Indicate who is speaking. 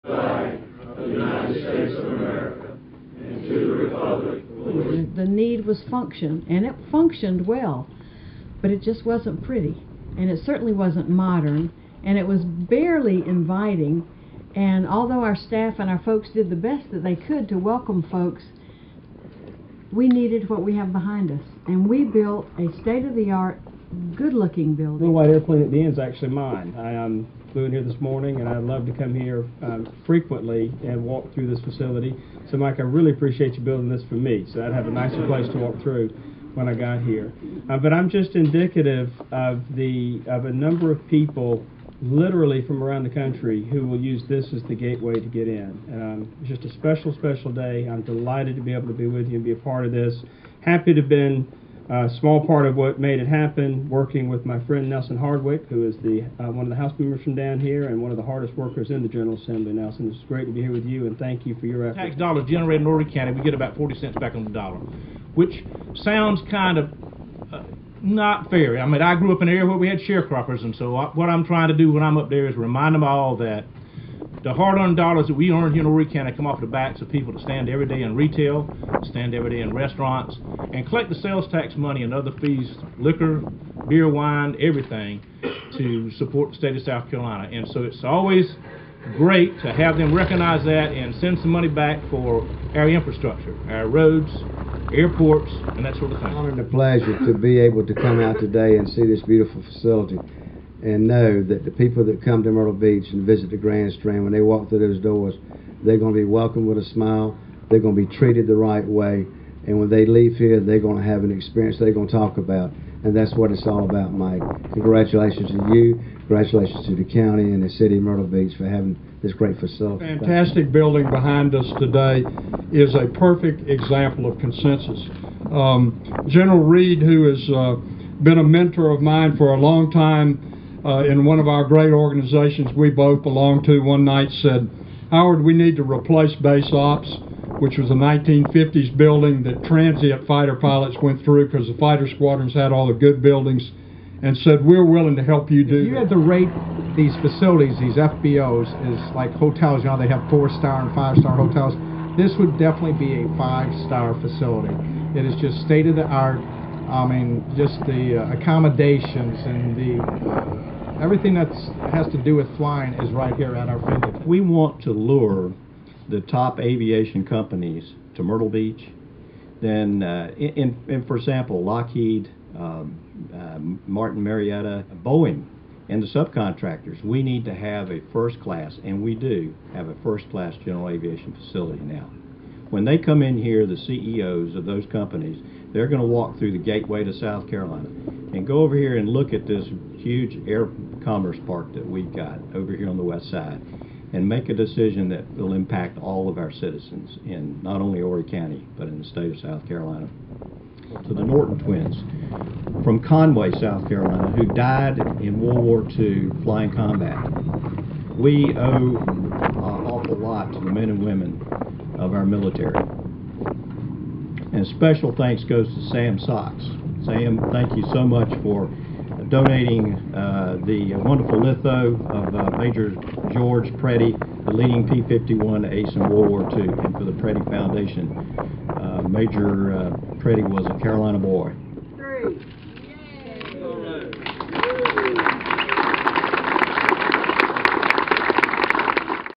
Speaker 1: flag of the United States of America and to the republic for which
Speaker 2: the need was function, and it functioned well, but it just wasn't pretty, and it certainly wasn't modern, and it was barely inviting. And although our staff and our folks did the best that they could to welcome folks, we needed what we have behind us, and we built a state-of-the-art, good-looking
Speaker 3: The
Speaker 2: building.
Speaker 3: little white airplane at the end is actually mine. I flew in here this morning, and I'd love to come here frequently and walk through this facility. So, Mike, I really appreciate you building this for me, so I'd have a nicer place to walk through when I got here. But I'm just indicative of a number of people, literally from around the country, who will use this as the gateway to get in. It's just a special, special day. I'm delighted to be able to be with you and be a part of this. Happy to have been a small part of what made it happen, working with my friend Nelson Hardwick, who is one of the House members from down here and one of the hardest workers in the General Assembly. Nelson, it's great to be here with you, and thank you for your efforts.
Speaker 4: Tax dollars generated in Norton County, we get about 40 cents back on the dollar, which sounds kind of not fair. I mean, I grew up in an area where we had sharecroppers, and so what I'm trying to do when I'm up there is remind them all that the hard-earned dollars that we earn here in Norton County come off the backs of people that stand every day in retail, stand every day in restaurants, and collect the sales tax money and other fees, liquor, beer, wine, everything, to support the state of South Carolina. And so it's always great to have them recognize that and send some money back for our infrastructure, our roads, airports, and that sort of thing.
Speaker 5: It's an honor and a pleasure to be able to come out today and see this beautiful facility and know that the people that come to Myrtle Beach and visit the Grand Strand, when they walk through those doors, they're going to be welcomed with a smile, they're going to be treated the right way, and when they leave here, they're going to have an experience they're going to talk about, and that's what it's all about, Mike. Congratulations to you, congratulations to the county and the city of Myrtle Beach for having this great facility.
Speaker 6: Fantastic building behind us today is a perfect example of consensus. General Reed, who has been a mentor of mine for a long time in one of our great organizations we both belong to, one night said, "Howard, we need to replace base ops," which was a 1950s building that transient fighter pilots went through because the fighter squadrons had all the good buildings, and said, "We're willing to help you do that."
Speaker 7: You had to rate these facilities, these FBOs, as like hotels. You know, they have 4-star and 5-star hotels. This would definitely be a 5-star facility. It is just state-of-the-art. I mean, just the accommodations and the everything that has to do with flying is right here at our fingertips.
Speaker 8: We want to lure the top aviation companies to Myrtle Beach. Then, for example, Lockheed, Martin Marietta, Boeing, and the subcontractors, we need to have a first class, and we do have a first class general aviation facility now. When they come in here, the CEOs of those companies, they're going to walk through the gateway to South Carolina and go over here and look at this huge air commerce park that we've got over here on the west side and make a decision that will impact all of our citizens in not only Horry County, but in the state of South Carolina. To the Norton twins from Conway, South Carolina, who died in World War II flying combat. We owe an awful lot to the men and women of our military. And special thanks goes to Sam Socks. Sam, thank you so much for donating the wonderful litho of Major George Preddy, the leading P-51 ace in World War II, and for the Preddy Foundation. Major Preddy was a Carolina boy.